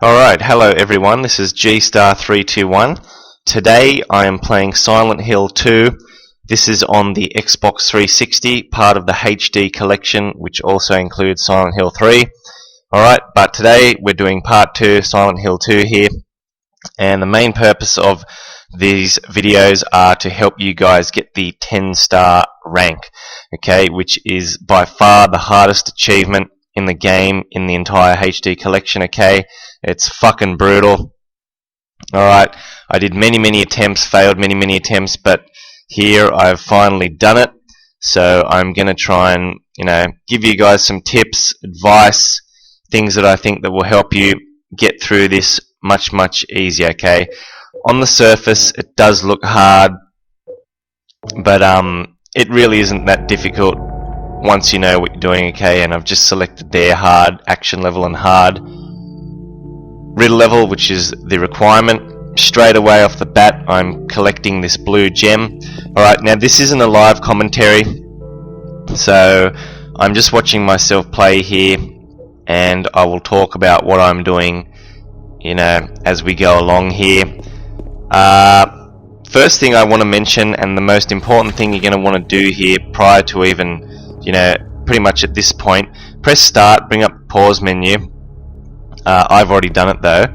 Alright, hello everyone, this is G*321. Today I am playing Silent Hill 2. This is on the Xbox 360, part of the HD collection, which also includes Silent Hill 3. Alright, but today we're doing part 2, Silent Hill 2 here. And the main purpose of these videos are to help you guys get the 10-star rank, okay, which is by far the hardest achievement in the game in the entire HD collection, okay. It's fucking brutal. Alright, I did many attempts, failed many attempts, but here I've finally done it. So I'm gonna try and, give you guys some tips, advice, things that I think that will help you get through this much easier, okay. On the surface it does look hard, but it really isn't that difficult once you know what you're doing, okay. And I've just selected there hard, action level and hard. Riddle level, which is the requirement. Straight away off the bat I'm collecting this blue gem. Alright, now this isn't a live commentary, so I'm just watching myself play here, and I will talk about what I'm doing, as we go along here. First thing I want to mention, and the most important thing you're going to want to do here prior to even, pretty much at this point, press start, bring up the pause menu. I've already done it though,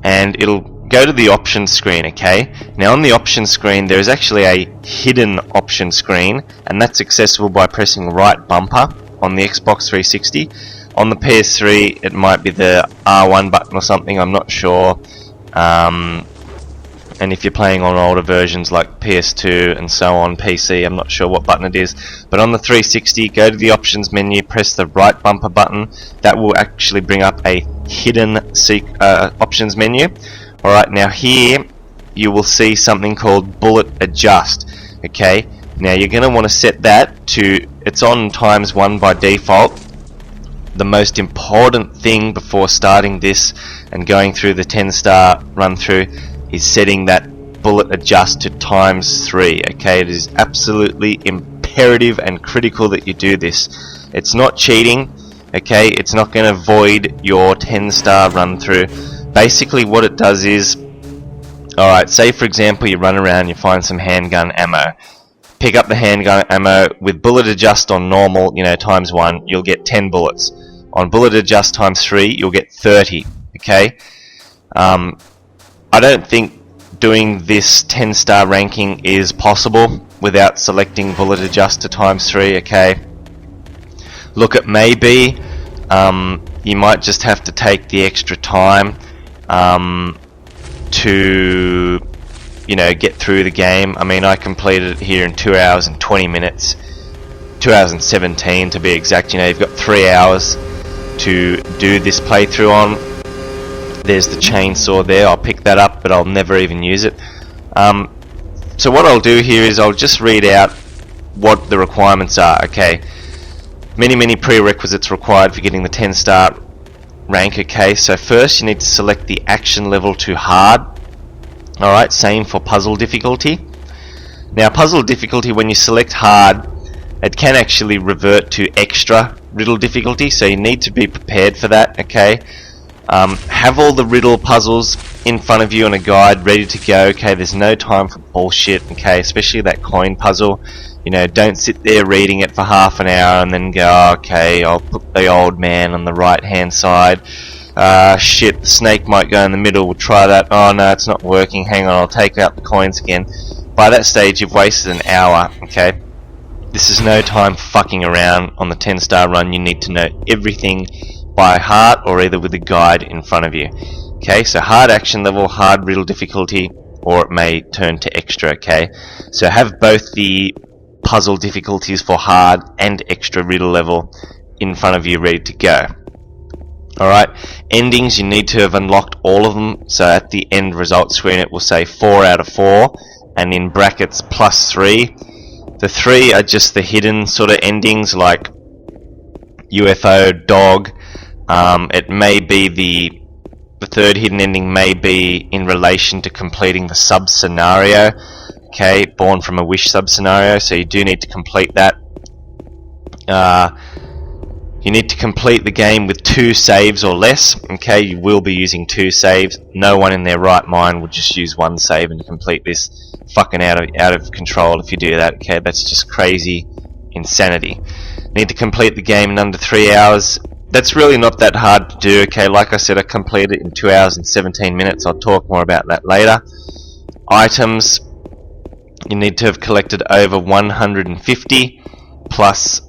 and it'll go to the options screen, okay. Now on the options screen there is actually a hidden option screen, and that's accessible by pressing right bumper on the Xbox 360. On the PS3 it might be the R1 button or something, I'm not sure. And if you're playing on older versions like PS2 and so on, PC, I'm not sure what button it is. But on the 360, go to the options menu, press the right bumper button. That will actually bring up a hidden options menu. Alright, now here you will see something called bullet adjust. Okay, now you're going to want to set that to, it's on ×1 by default. The most important thing before starting this and going through the 10-star run through is setting that bullet adjust to ×3. Okay, it is absolutely imperative and critical that you do this. It's not cheating, okay, it's not going to void your 10-star run through. Basically what it does is, alright, say for example you run around, you find some handgun ammo. Pick up the handgun ammo with bullet adjust on normal, ×1, you'll get 10 bullets. On bullet adjust ×3, you'll get 30, okay. I don't think doing this 10-star ranking is possible without selecting bullet adjust to ×3, okay. Look, it may be, you might just have to take the extra time to get through the game. I mean, I completed it here in 2 hours and 20 minutes, 2 hours and 17 to be exact. You've got 3 hours to do this playthrough on. There's the chainsaw there, I'll pick that up, but I'll never even use it. So what I'll do here is I'll just read out what the requirements are, okay. Many prerequisites required for getting the 10-star rank, okay. So first you need to select the action level to hard. Alright, same for puzzle difficulty. Now puzzle difficulty, when you select hard, it can actually revert to extra riddle difficulty, so you need to be prepared for that, okay. Have all the riddle puzzles in front of you and a guide ready to go, okay. There's no time for bullshit, okay, especially that coin puzzle. Don't sit there reading it for half an hour and then go, oh, okay, I'll put the old man on the right hand side. Shit, the snake might go in the middle, we'll try that. Oh no, it's not working, hang on, I'll take out the coins again. By that stage you've wasted an hour, okay. This is no time for fucking around on the 10-star run. You need to know everything by heart or either with a guide in front of you. Okay, so hard action level, hard riddle difficulty, or it may turn to extra, okay. So have both the puzzle difficulties for hard and extra riddle level in front of you ready to go. Alright, endings, you need to have unlocked all of them, so at the end result screen it will say 4 out of 4, and in brackets +3. The 3 are just the hidden sort of endings like UFO, dog. It may be the third hidden ending may be in relation to completing the sub scenario, okay, born from a wish sub scenario, so you do need to complete that. You need to complete the game with 2 saves or less. Okay, you will be using 2 saves. No one in their right mind would just use 1 save and complete this. Fucking out of control if you do that. Okay, that's just crazy insanity. Need to complete the game in under 3 hours. That's really not that hard to do. Okay, like I said, I completed it in 2 hours and 17 minutes. I'll talk more about that later. Items, you need to have collected over 150 plus,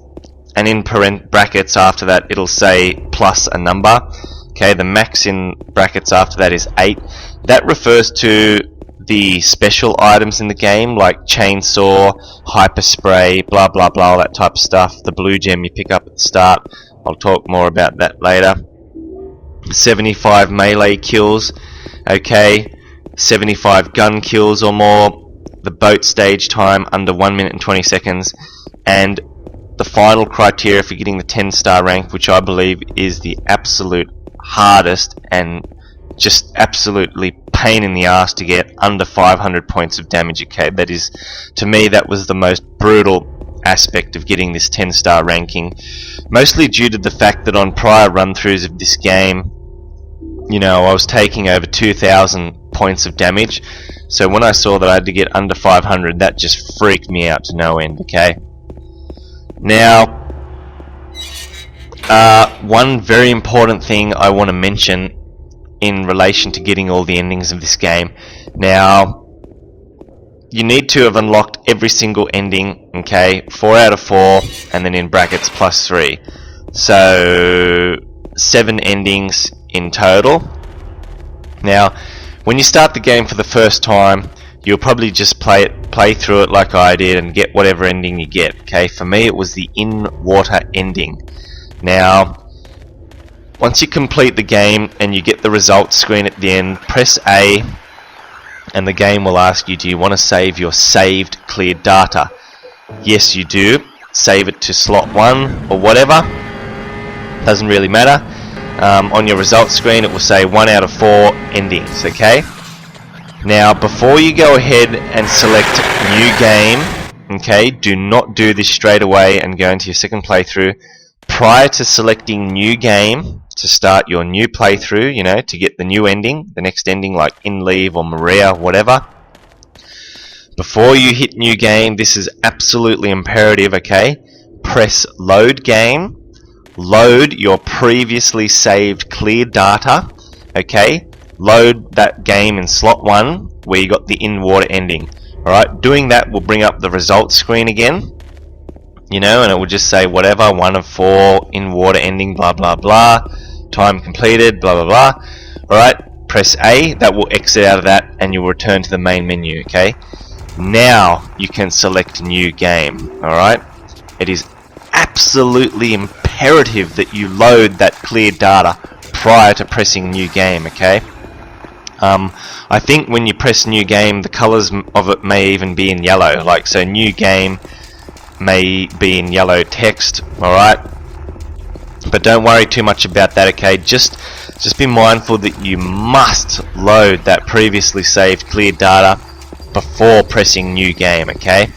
and in brackets after that it'll say plus a number. Okay, the max in brackets after that is 8. That refers to the special items in the game, like chainsaw, hyper spray, blah blah blah, all that type of stuff. The blue gem you pick up at the start. I'll talk more about that later. 75 melee kills. Okay, 75 gun kills or more. The boat stage time under 1 minute and 20 seconds. And the final criteria for getting the 10-star rank, which I believe is the absolute hardest and just absolutely pain in the ass to get, under 500 points of damage. Okay, that is, to me, that was the most brutal aspect of getting this 10-star ranking, mostly due to the fact that on prior run-throughs of this game, you know, I was taking over 2,000 points of damage. So when I saw that I had to get under 500, that just freaked me out to no end. Okay, now one very important thing I want to mention in relation to getting all the endings of this game. Now, you need to have unlocked every single ending. Okay, 4 out of 4, and then in brackets plus 3, so 7 endings in total. Now, when you start the game for the first time, you'll probably just play through it like I did and get whatever ending you get. Okay, for me it was the in-water ending. Now, once you complete the game and you get the results screen at the end, press A and the game will ask you, do you want to save your saved cleared data? Yes, you do. Save it to slot 1 or whatever. Doesn't really matter. On your results screen it will say 1 out of 4 endings. Okay, now before you go ahead and select new game, okay, do not do this straight away and go into your second playthrough. Prior to selecting new game to start your new playthrough, you know, to get the new ending, the next ending like In Leave or Maria, whatever, before you hit new game, this is absolutely imperative. Okay, press load game. Load your previously saved cleared data. Okay, load that game in slot 1 where you got the in-water ending. Alright, doing that will bring up the results screen again, you know, and it will just say whatever, 1 of 4, in-water ending, blah blah blah, time completed, blah blah blah. Alright, press A, that will exit out of that and you'll return to the main menu. Okay, now you can select new game. Alright, it is absolutely imperative that you load that cleared data prior to pressing new game. Okay, I think when you press new game, the colors of it may even be in yellow, like so new game may be in yellow text. Alright, but don't worry too much about that. Okay, just be mindful that you must load that previously saved cleared data before pressing new game. Okay,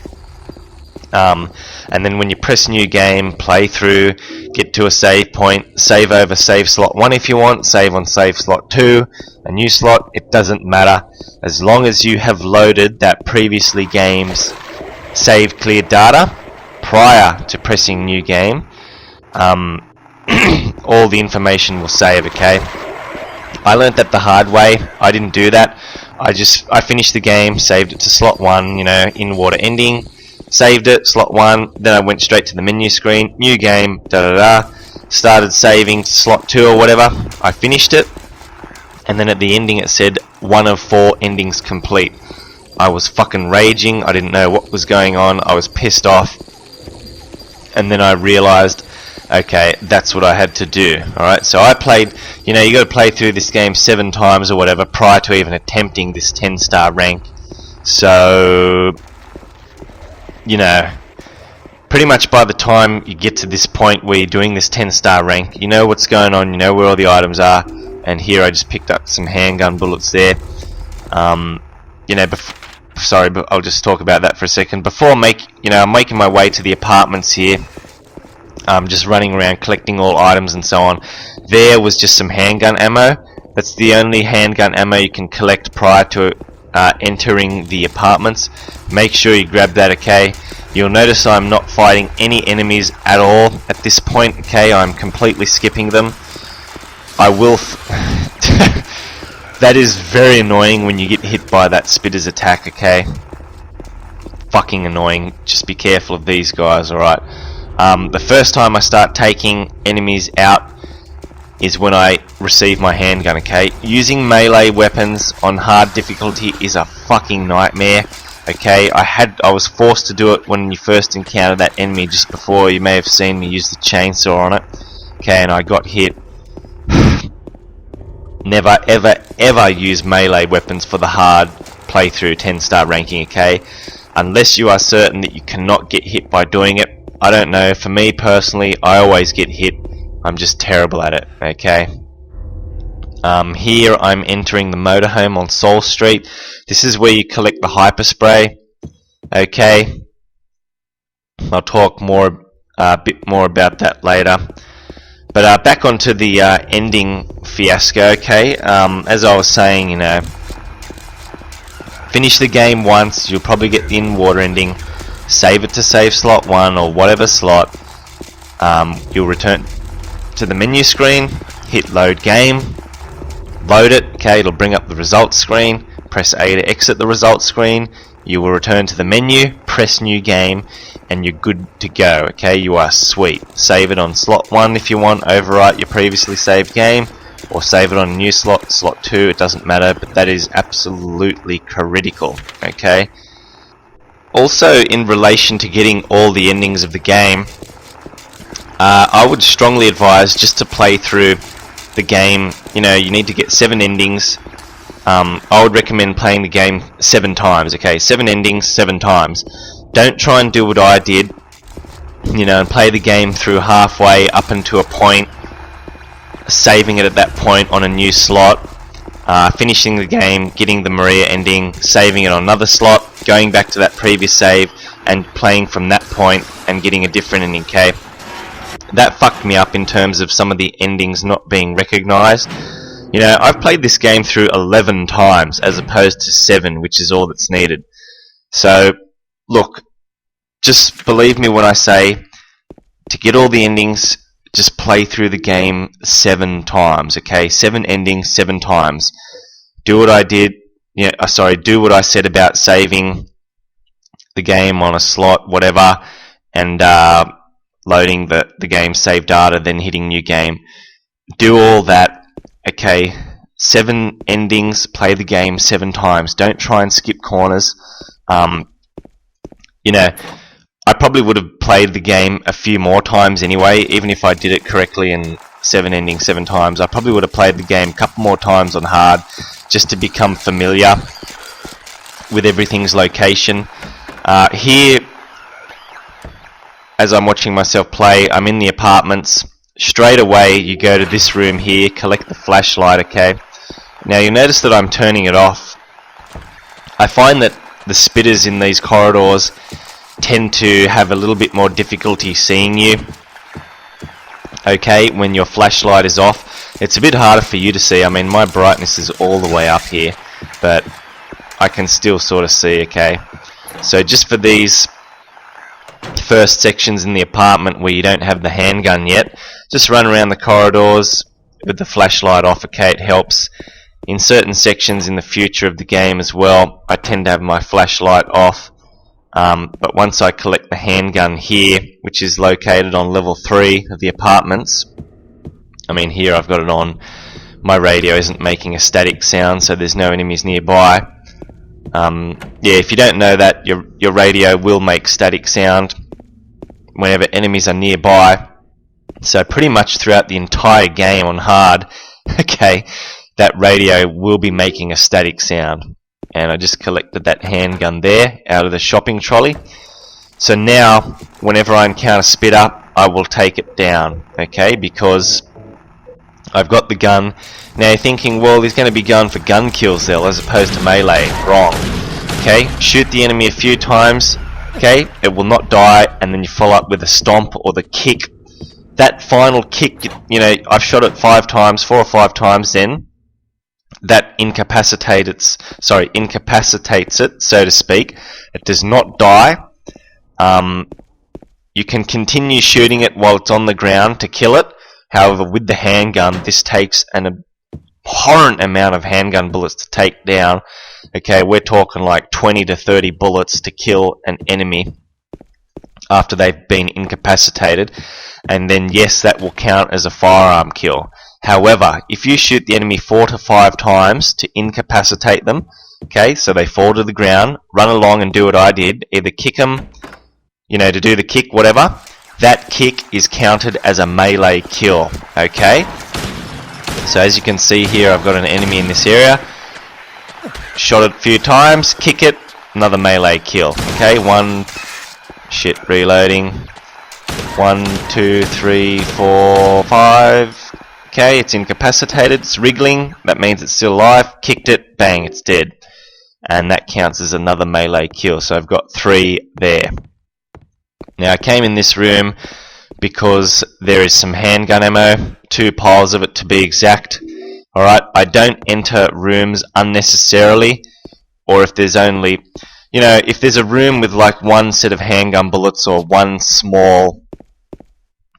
and then when you press new game, play through, get to a save point, save over save slot 1 if you want, save on save slot 2, a new slot, it doesn't matter, as long as you have loaded that previously game's saved cleared data prior to pressing new game, all the information will save. Okay, I learnt that the hard way. I didn't do that. I finished the game, saved it to slot 1, you know, in water ending, saved it, slot 1, then I went straight to the menu screen, new game, da da da, started saving to slot 2 or whatever, I finished it, and then at the ending it said 1 of 4 endings complete. I was fucking raging, I didn't know what was going on, I was pissed off, and then I realised, okay, that's what I had to do. Alright, so I played, you know, you got to play through this game 7 times or whatever prior to even attempting this 10-star rank. So, you know, pretty much by the time you get to this point where you're doing this 10-star rank, you know what's going on, you know where all the items are, and here I just picked up some handgun bullets there. You know, sorry, but I'll just talk about that for a second. Before I'm making my way to the apartments here, just running around collecting all items and so on. There was just some handgun ammo. That's the only handgun ammo you can collect prior to entering the apartments. Make sure you grab that, okay? You'll notice I'm not fighting any enemies at all at this point, okay? I'm completely skipping them. I will... That is very annoying when you get hit by that spitter's attack, okay? Fucking annoying. Just be careful of these guys, alright? The first time I start taking enemies out is when I receive my handgun, okay? Using melee weapons on hard difficulty is a fucking nightmare, okay? I was forced to do it when you first encountered that enemy just before. You may have seen me use the chainsaw on it, okay, and I got hit. Never ever ever use melee weapons for the hard playthrough 10-star ranking, okay? Unless you are certain that you cannot get hit by doing it. I don't know, for me personally, I always get hit. I'm just terrible at it, okay? Here I'm entering the motorhome on Soul Street. This is where you collect the hyper spray, okay? I'll talk a bit more about that later. But back onto the ending fiasco, okay? As I was saying, you know, finish the game once, you'll probably get the in-water ending. Save it to save slot 1 or whatever slot. You'll return to the menu screen, hit load game, load it, okay, it'll bring up the results screen, press A to exit the results screen, you will return to the menu, press new game, and you're good to go, okay, you are sweet. Save it on slot 1 if you want, overwrite your previously saved game, or save it on a new slot, slot 2, it doesn't matter, but that is absolutely critical, okay. Also, in relation to getting all the endings of the game, I would strongly advise just to play through the game. You know, you need to get 7 endings. I would recommend playing the game 7 times, okay? 7 endings, 7 times. Don't try and do what I did, you know, and play the game through halfway up into a point, saving it at that point on a new slot, finishing the game, getting the Maria ending, saving it on another slot, going back to that previous save, and playing from that point and getting a different ending, okay? That fucked me up in terms of some of the endings not being recognised. You know, I've played this game through 11 times as opposed to 7, which is all that's needed. So, look, just believe me when I say, to get all the endings, just play through the game 7 times, okay? 7 endings, 7 times. Do what I did, do what I said about saving the game on a slot, whatever, and loading the game save data, then hitting new game. Do all that, okay? 7 endings, play the game 7 times. Don't try and skip corners. You know, I probably would have played the game a few more times anyway, even if I did it correctly and 7 endings 7 times. I probably would have played the game a couple more times on hard, just to become familiar with everything's location. Here, as I'm watching myself play, I'm in the apartments. Straight away, you go to this room here, collect the flashlight, okay? Now, you notice that I'm turning it off. I find that the spitters in these corridors tend to have a little bit more difficulty seeing you, okay, when your flashlight is off. It's a bit harder for you to see. I mean, my brightness is all the way up here, but I can still sort of see, okay? So just for these first sections in the apartment where you don't have the handgun yet, just run around the corridors with the flashlight off, okay? It helps. In certain sections in the future of the game as well, I tend to have my flashlight off, but once I collect the handgun here, which is located on level 3 of the apartments, I mean, here I've got it on, my radio isn't making a static sound, so there's no enemies nearby. Yeah, if you don't know that, your radio will make static sound whenever enemies are nearby. So pretty much throughout the entire game on hard, okay, that radio will be making a static sound. And I just collected that handgun there out of the shopping trolley. So now, whenever I encounter spitter, I will take it down, okay, because I've got the gun. Now you're thinking, well, he's going to be going for gun kills there as opposed to melee. Wrong. Okay, shoot the enemy a few times, okay, it will not die, and then you follow up with a stomp or the kick, that final kick, you know, I've shot it 4 or 5 times then, that incapacitates it, so to speak. It does not die. You can continue shooting it while it's on the ground to kill it. However, with the handgun, this takes an abhorrent amount of handgun bullets to take down. Okay, we're talking like 20 to 30 bullets to kill an enemy after they've been incapacitated. And then, yes, that will count as a firearm kill. However, if you shoot the enemy 4 to 5 times to incapacitate them, okay, so they fall to the ground, run along and do what I did, either kick them, you know, to do the kick, whatever, that kick is counted as a melee kill, okay? So as you can see here, I've got an enemy in this area, shot it a few times, kick it, another melee kill, okay? Reloading. 1, 2, 3, 4, 5. Okay, it's incapacitated, it's wriggling, that means it's still alive, kicked it, bang, it's dead. And that counts as another melee kill, so I've got 3 there. Now I came in this room because there is some handgun ammo, 2 piles of it to be exact. Alright, I don't enter rooms unnecessarily, or if there's only, you know, if there's a room with like 1 set of handgun bullets or 1 small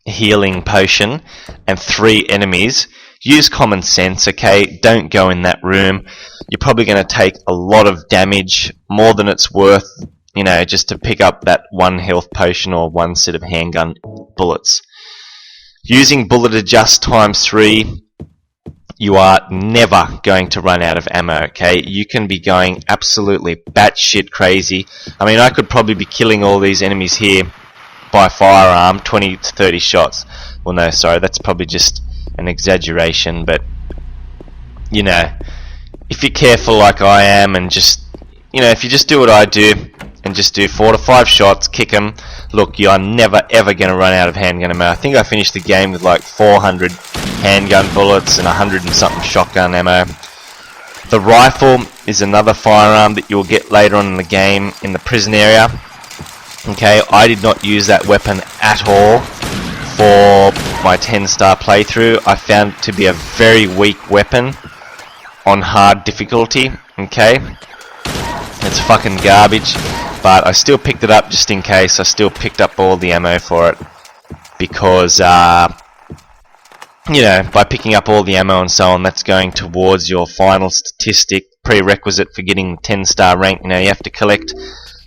healing potion and 3 enemies, use common sense, okay? Don't go in that room. You're probably going to take a lot of damage, more than it's worth, you know, just to pick up that 1 health potion or 1 set of handgun bullets. Using bullet adjust ×3, you are never going to run out of ammo, okay? You can be going absolutely batshit crazy. I mean, I could probably be killing all these enemies here by firearm, 20 to 30 shots. Well, no, sorry, that's probably just an exaggeration, but, you know, if you're careful like I am and just, you know, if you just do what I do and just do 4 to 5 shots, kick them, look, you are never ever going to run out of handgun ammo. I think I finished the game with like 400 handgun bullets and 100 and something shotgun ammo. The rifle is another firearm that you'll get later on in the game in the prison area. Okay, I did not use that weapon at all for my 10-star playthrough. I found it to be a very weak weapon on hard difficulty. Okay, it's fucking garbage, but I still picked it up just in case. I still picked up all the ammo for it because, you know, by picking up all the ammo and so on, that's going towards your final statistic, prerequisite for getting 10-star rank. You know, you have to collect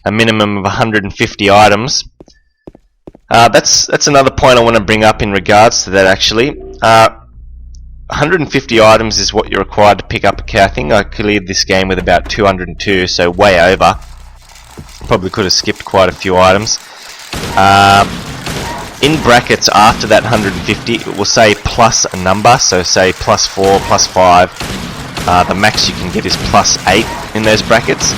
a minimum of 150 items. That's another point I want to bring up in regards to that, actually. 150 items is what you're required to pick up. Okay, I think I cleared this game with about 202, so way over. Probably could have skipped quite a few items. In brackets after that 150, it will say plus a number, so say +4, +5. The max you can get is +8 in those brackets.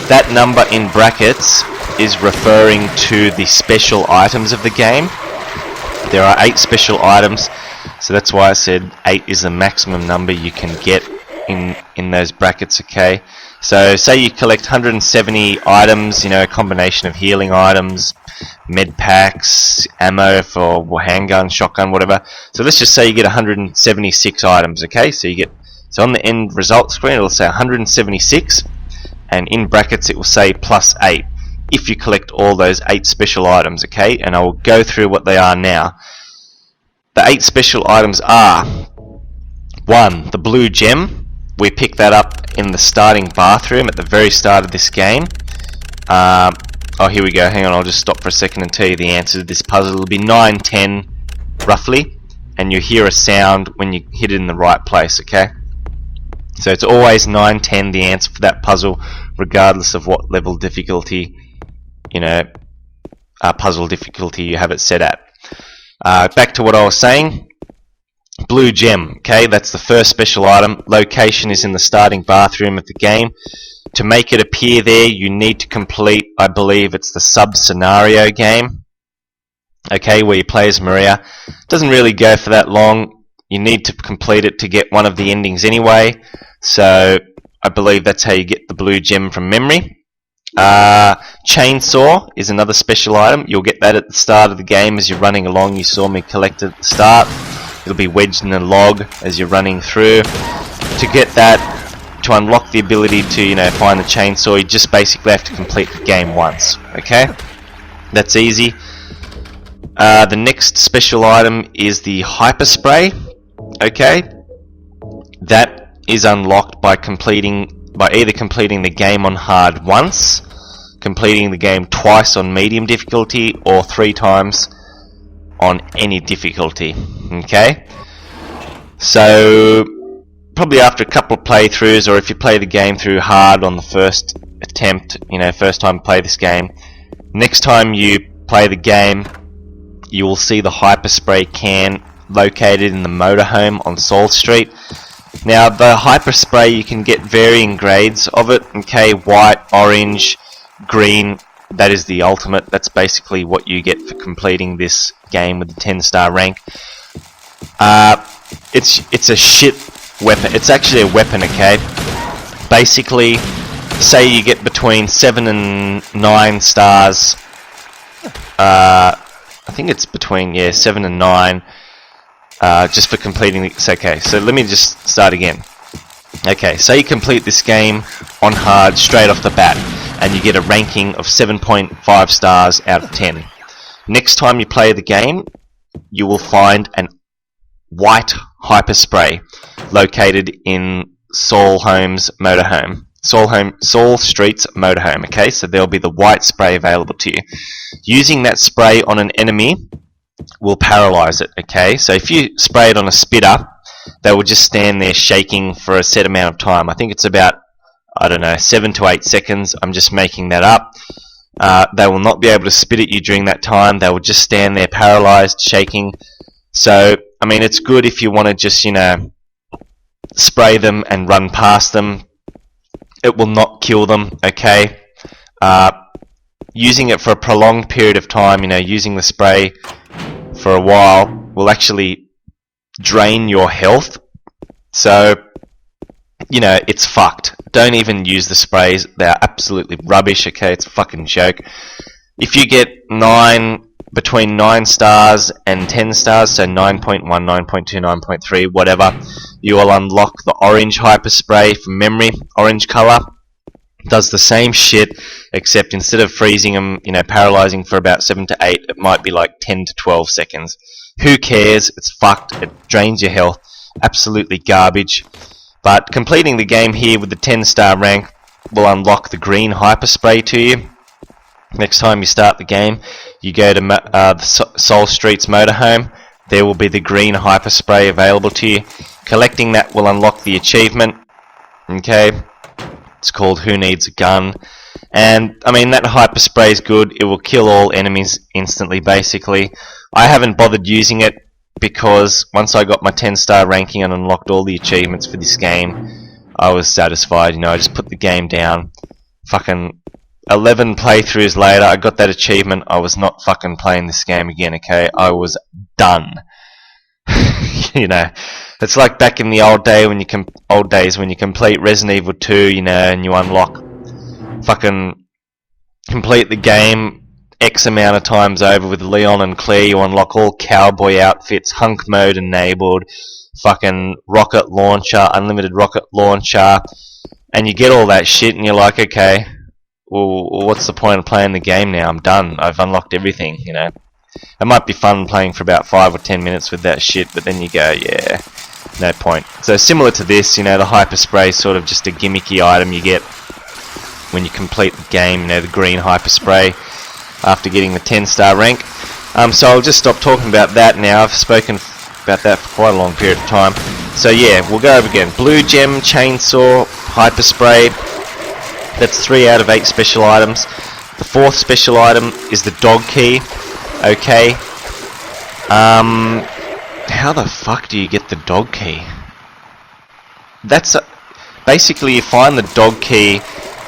That number in brackets is referring to the special items of the game. There are 8 special items, so that's why I said 8 is the maximum number you can get in those brackets, okay? So say you collect 170 items, you know, a combination of healing items, med packs, ammo for handgun, shotgun, whatever. So let's just say you get 176 items, okay? So on the end result screen it'll say 176, and in brackets it will say +8 if you collect all those 8 special items, okay? And I will go through what they are now. The 8 special items are 1. The blue gem. We pick that up in the starting bathroom at the very start of this game. Oh, here we go. Hang on, I'll just stop for a second and tell you the answer to this puzzle. It'll be 9, 10, roughly, and you hear a sound when you hit it in the right place, okay? So it's always 9, 10, the answer for that puzzle, regardless of what level difficulty, you know, puzzle difficulty you have it set at. Back to what I was saying. Blue gem, okay, that's the first special item. Location is in the starting bathroom of the game. To make it appear there, you need to complete, I believe it's the sub-scenario game, okay, where you play as Maria. Doesn't really go for that long. You need to complete it to get one of the endings anyway, so I believe that's how you get the blue gem from memory. Chainsaw is another special item. You'll get that at the start of the game as you're running along. You saw me collect it at the start. It'll be wedged in a log as you're running through. To get that, to unlock the ability to, find the chainsaw, you just basically have to complete the game once. Okay? That's easy. The next special item is the hyper spray. Okay? That is unlocked by either completing the game on hard once, completing the game twice on medium difficulty, or 3 times on any difficulty. Okay? So probably after a couple of playthroughs, or if you play the game through hard on the first attempt, first time play this game, next time you play the game, you will see the hyper spray can located in the motorhome on Saul Street. Now the hyper spray, you can get varying grades of it. Okay, white, orange, green. That is the ultimate. That's basically what you get for completing this game with the 10-star rank. It's a shit weapon. It's actually a weapon. Okay, basically, say you get between 7 and 9 stars. I think it's between 7 and 9. Just for completing it's okay. So let me just start again. Okay, say you complete this game on hard straight off the bat, and you get a ranking of 7.5 stars out of 10. Next time you play the game, you will find an white hyper spray located in Saul Street's motorhome. Okay, so there'll be the white spray available to you. Using that spray on an enemy will paralyze it. Okay, so if you spray it on a spitter, they will just stand there shaking for a set amount of time. I think it's about, 7 to 8 seconds. I'm just making that up. They will not be able to spit at you during that time. They will just stand there paralyzed, shaking. So I mean, it's good if you want to just spray them and run past them. It will not kill them. Okay, using it for a prolonged period of time, using the spray for a while will actually drain your health. So, it's fucked. Don't even use the sprays. They're absolutely rubbish. Okay, it's a fucking joke. If you get between 9 stars and 10 stars, so 9.1, 9.2, 9.3, whatever, you will unlock the orange hyper spray from memory. Orange color does the same shit, except instead of freezing them, paralyzing for about 7 to 8, it might be like 10 to 12 seconds. Who cares? It's fucked. It drains your health. Absolutely garbage. But completing the game here with the 10-star rank will unlock the green hyper spray to you. Next time you start the game, you go to Saul Street's motorhome. There will be the green hyper spray available to you. Collecting that will unlock the achievement. Okay, it's called Who Needs a Gun? And I mean, that hyper spray is good. It will kill all enemies instantly, basically. I haven't bothered using it because once I got my 10-star ranking and unlocked all the achievements for this game, I was satisfied. I just put the game down. Fucking 11 playthroughs later, I got that achievement. I was not fucking playing this game again. Okay, I was done. It's like back in the old days when you complete Resident Evil 2, and you unlock fucking complete the game X amount of times over with Leon and Claire. You unlock all cowboy outfits, hunk mode enabled, fucking rocket launcher, unlimited rocket launcher, and you get all that shit, and you're like, okay, well, what's the point of playing the game now? I'm done. I've unlocked everything. It might be fun playing for about 5 or 10 minutes with that shit, but then you go, yeah, no point. So similar to this, the hyper spray is sort of just a gimmicky item you get when you complete the game, the green hyper spray after getting the 10-star rank. So I'll just stop talking about that now. I've spoken about that for quite a long period of time. So yeah, we'll go over again. Blue gem, chainsaw, hyper spray. That's 3 out of 8 special items. The 4th special item is the dog key. Okay. How the fuck do you get the dog key? Basically you find the dog key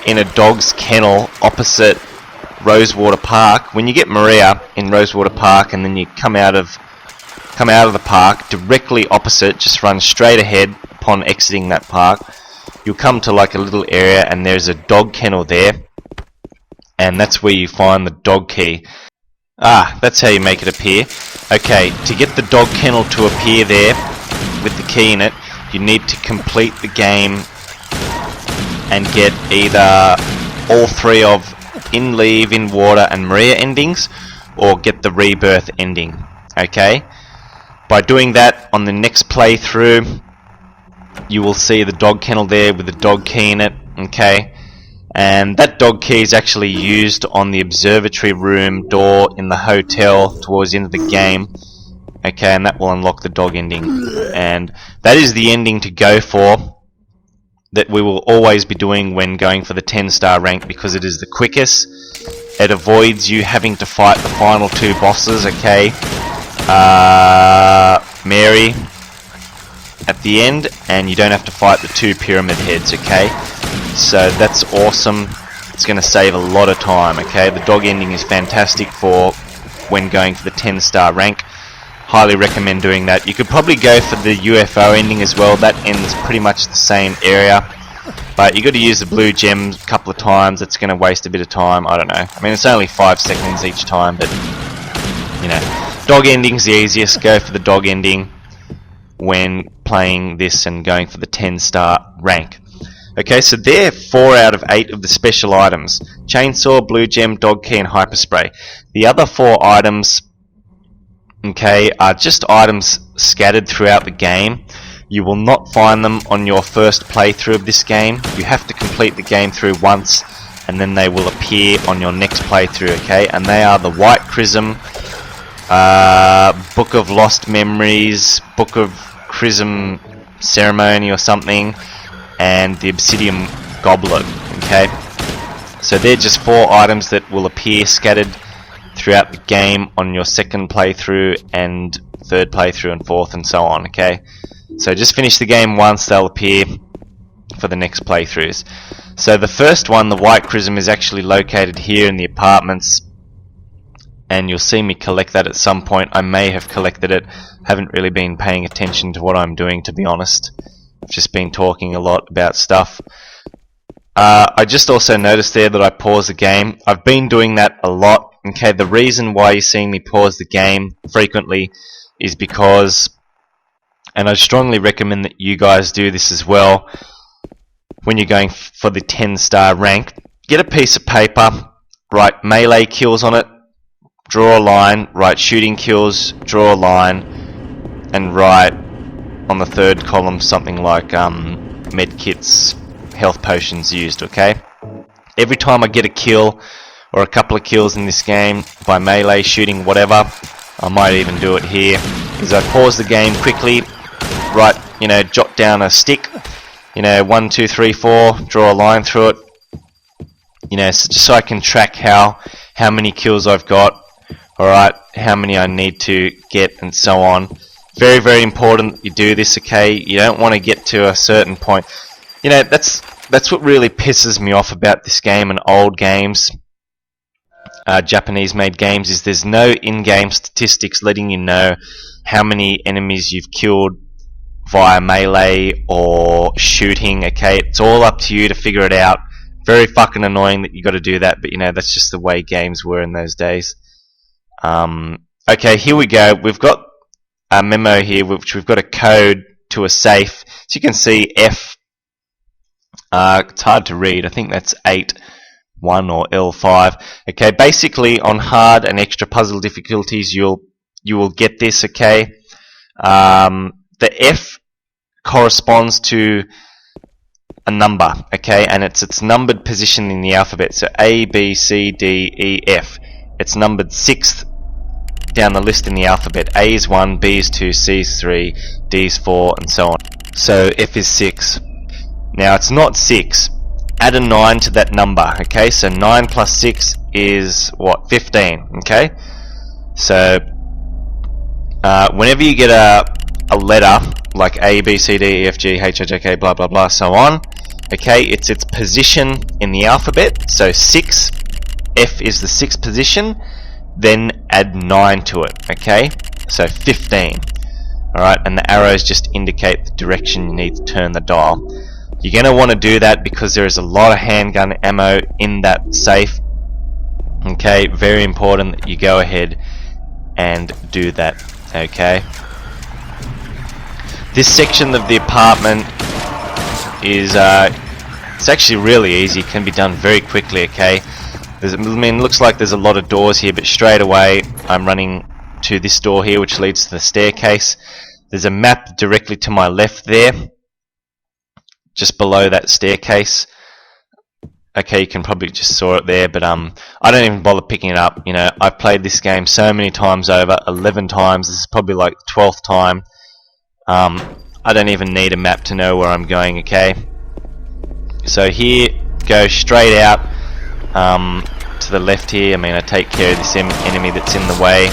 in a dog's kennel opposite Rosewater Park. When you get Maria in Rosewater Park and then you come out of the park, directly opposite, just run straight ahead upon exiting that park, you'll come to like a little area and there's a dog kennel there. and that's where you find the dog key. Ah, that's how you make it appear. Okay, to get the dog kennel to appear there with the key in it, you need to complete the game and get either all three of In Leave, In Water and Maria endings, or get the Rebirth ending. Okay? By doing that, on the next playthrough, you will see the dog kennel there with the dog key in it. Okay? And that dog key is actually used on the observatory room door in the hotel towards the end of the game. Okay, and that will unlock the dog ending. And that is the ending to go for, that we will always be doing when going for the 10-star rank, because it is the quickest. It avoids you having to fight the final two bosses, okay? Mary at the end, and you don't have to fight the two pyramid heads, okay? So that's awesome. It's going to save a lot of time, okay? The dog ending is fantastic for when going for the 10-star rank. Highly recommend doing that. You could probably go for the UFO ending as well. That ends pretty much the same area, but you got to use the blue gem a couple of times. It's going to waste a bit of time. I don't know. I mean, it's only 5 seconds each time, but you know, dog ending's the easiest. Go for the dog ending when playing this and going for the 10-star rank. Okay, so there are 4 out of 8 of the special items: chainsaw, blue gem, dog key, and hyperspray. The other 4 items, okay, are just items scattered throughout the game. You will not find them on your first playthrough of this game. You have to complete the game through once, and then they will appear on your next playthrough, okay? And they are the White Prism, Book of Lost Memories, Book of Prism Ceremony or something, and the Obsidian Goblet, okay? So they're just 4 items that will appear scattered throughout the game on your second playthrough and third playthrough and fourth and so on, okay? So just finish the game once, they'll appear for the next playthroughs. So the first one, the White Prism, is actually located here in the apartments, and you'll see me collect that at some point. I may have collected it. Haven't really been paying attention to what I'm doing, to be honest. I've just been talking a lot about stuff. I just also noticed there that I paused the game. I've been doing that a lot. Okay, the reason why you're seeing me pause the game frequently is because, and I strongly recommend that you guys do this as well, when you're going for the 10-star rank, get a piece of paper, write melee kills on it, draw a line, write shooting kills, draw a line, and write on the third column something like med kits, health potions used, okay? Every time I get a kill or a couple of kills in this game by melee, shooting, whatever, I might even do it here, is I pause the game quickly, write, you know, jot down a stick, you know, 1, 2, 3, 4, draw a line through it, you know, so just so I can track how many kills I've got, alright, how many I need to get, and so on. Very, very important that you do this, okay? You don't want to get to a certain point. You know, that's what really pisses me off about this game and old games, Japanese-made games, is there's no in-game statistics letting you know how many enemies you've killed via melee or shooting, okay? It's all up to you to figure it out. Very fucking annoying that you got to do that, but you know, that's just the way games were in those days. Okay, here we go. We've got a memo here, which we've got a code to a safe. So you can see F. It's hard to read. I think that's 8-1 or L5. Okay, basically on hard and extra puzzle difficulties, you will get this. Okay, the F corresponds to a number. Okay, and it's its numbered position in the alphabet. So A, B, C, D, E, F. It's numbered 6th down the list in the alphabet. A is 1, B is 2, C is 3, D is 4, and so on. So F is 6. Now it's not 6. Add a 9 to that number. Okay, so 9 plus 6 is what? 15. Okay, so whenever you get a letter like A, B, C, D, E, F, G, H, I, J, K, blah blah blah, so on. Okay, it's its position in the alphabet. So 6. F is the 6th position, then add 9 to it, okay? So 15. Alright, and the arrows just indicate the direction you need to turn the dial. You're going to want to do that because there is a lot of handgun ammo in that safe. Okay, very important that you go ahead and do that. Okay. This section of the apartment is it's actually really easy. It can be done very quickly. Okay. Looks like there's a lot of doors here, but straight away I'm running to this door here, which leads to the staircase. There's a map directly to my left there, just below that staircase. Okay, you can probably just saw it there, but I don't even bother picking it up. You know, I've played this game so many times over, 11 times. This is probably like the 12th time. I don't even need a map to know where I'm going. Okay, so here, go straight out to the left here. I mean, I take care of this enemy that's in the way.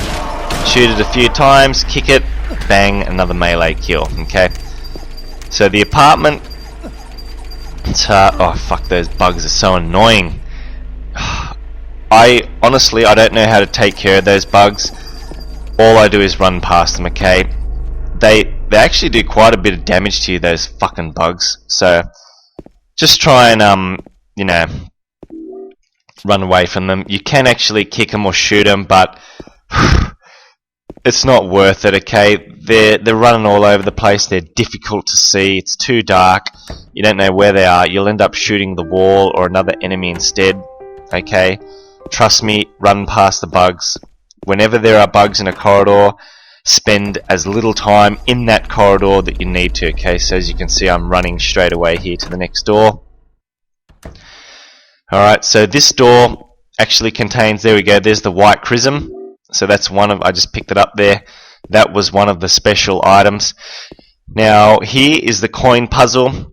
Shoot it a few times, kick it, bang, another melee kill. Okay, so the apartment. Oh fuck, those bugs are so annoying. I don't know how to take care of those bugs. All I do is run past them. Okay, they actually do quite a bit of damage to you, those fucking bugs. So just try and you know, run away from them. You can actually kick them or shoot them, but it's not worth it. Okay, they're running all over the place. They're difficult to see. It's too dark. You don't know where they are. You'll end up shooting the wall or another enemy instead. Okay, trust me, run past the bugs. Whenever there are bugs in a corridor, spend as little time in that corridor that you need to. Okay, so as you can see, I'm running straight away here to the next door. Alright, so this door actually contains, there we go, there's the White Prism. So that's one of, I just picked it up there. That was one of the special items. Now here is the coin puzzle.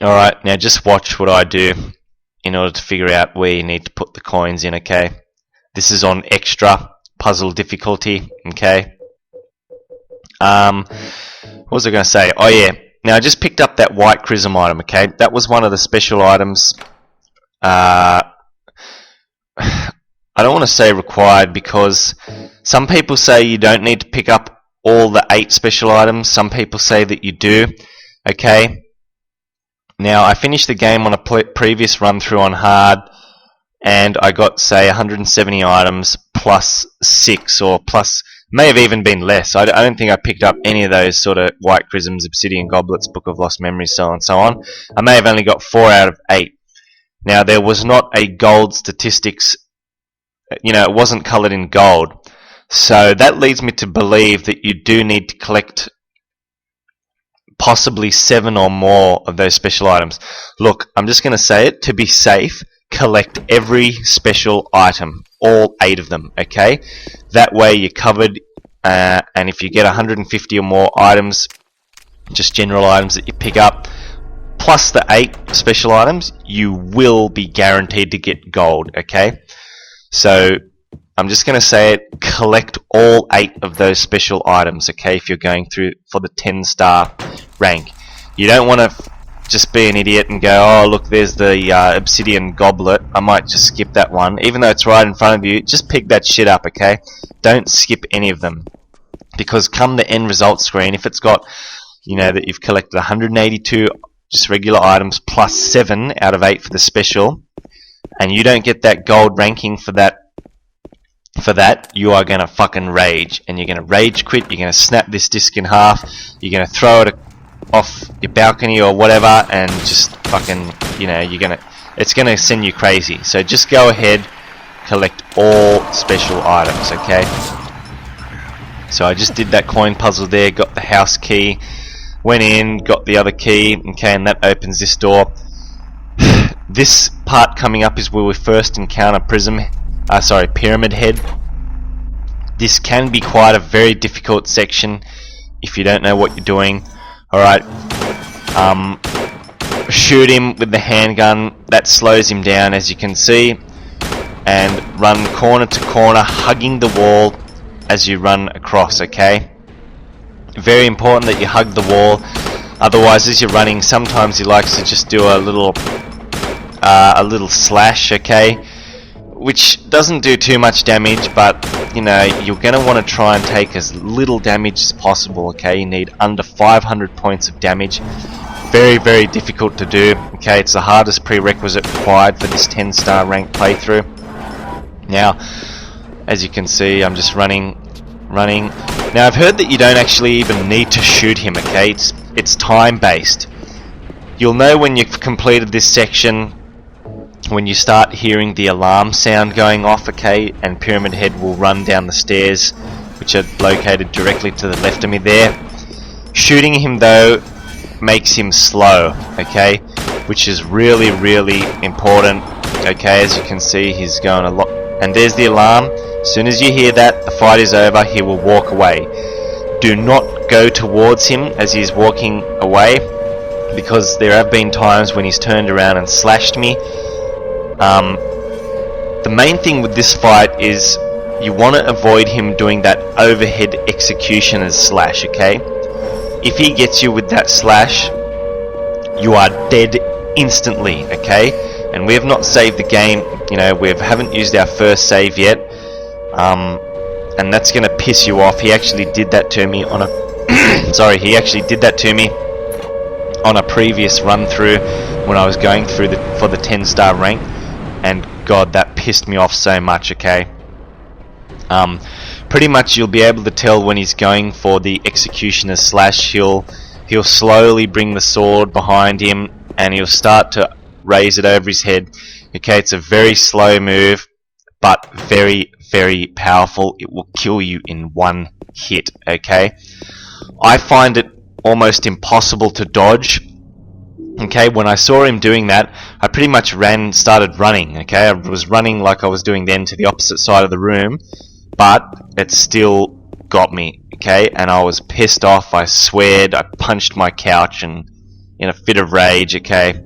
Alright, now just watch what I do in order to figure out where you need to put the coins in. Okay, this is on extra puzzle difficulty. Okay, what was I going to say? Oh yeah, now I just picked up that White Prism item. Okay, that was one of the special items. I don't want to say required, because some people say you don't need to pick up all the 8 special items. Some people say that you do. Okay, now I finished the game on a previous run through on hard, and I got, say, 170 items plus 6, or plus, may have even been less. I don't think I picked up any of those sort of White Prisms, Obsidian Goblets, Book of Lost Memories, so on and so on. I may have only got 4 out of 8. Now there was not a gold statistics, you know, it wasn't coloured in gold. So that leads me to believe that you do need to collect possibly 7 or more of those special items. Look, I'm just going to say it, to be safe, collect every special item, all 8 of them, okay? That way you're covered, and if you get 150 or more items, just general items that you pick up, plus the 8 special items, you will be guaranteed to get gold, okay? So I'm just going to say it, collect all 8 of those special items, okay, if you're going through for the 10-star rank. You don't want to just be an idiot and go, oh look, there's the Obsidian Goblet, I might just skip that one. Even though it's right in front of you, just pick that shit up, okay? Don't skip any of them. Because come the end result screen, if it's got, you know, that you've collected 182 just regular items plus 7 out of 8 for the special, and you don't get that gold ranking for that, you are going to fucking rage, and you're going to rage quit. You're going to snap this disc in half, you're going to throw it off your balcony or whatever, and just fucking, you know, it's going to send you crazy. So just go ahead, collect all special items, okay? So I just did that coin puzzle there, got the house key, went in, got the other key, okay, and that opens this door. This part coming up is where we first encounter Pyramid Head. This can be quite a very difficult section if you don't know what you're doing. Alright, shoot him with the handgun, that slows him down as you can see, and run corner to corner, hugging the wall as you run across, okay? Very important that you hug the wall, otherwise as you're running, sometimes he likes to just do a little slash, okay, which doesn't do too much damage, but you know, you're going to want to try and take as little damage as possible, okay? You need under 500 points of damage. Very, very difficult to do, okay? It's the hardest prerequisite required for this 10-star rank playthrough. Now, as you can see, I'm just running. Now, I've heard that you don't actually even need to shoot him, okay? It's time-based. You'll know when you've completed this section when you start hearing the alarm sound going off, okay? And Pyramid Head will run down the stairs, which are located directly to the left of me there. Shooting him, though, makes him slow, okay? Which is really, really important, okay? As you can see, he's going a lot. And there's the alarm. As soon as you hear that, the fight is over, he will walk away. Do not go towards him as he's walking away, because there have been times when he's turned around and slashed me. The main thing with this fight is you want to avoid him doing that overhead executioner's slash, okay? If he gets you with that slash, you are dead instantly, okay? And we have not saved the game, you know, we haven't used our first save yet, and that's going to piss you off. He actually did that to me on a sorry, he actually did that to me on a previous run through when I was going through for the 10-star rank, and god, that pissed me off so much, okay? Pretty much you'll be able to tell when he's going for the executioner slash. He'll slowly bring the sword behind him and he'll start to raise it over his head. Okay, it's a very slow move, but very, very powerful. It will kill you in one hit, okay? I find it almost impossible to dodge. Okay, when I saw him doing that, I pretty much started running, okay? I was running like I was doing then to the opposite side of the room, but it still got me, okay? And I was pissed off, I sweared, I punched my couch and in a fit of rage, okay?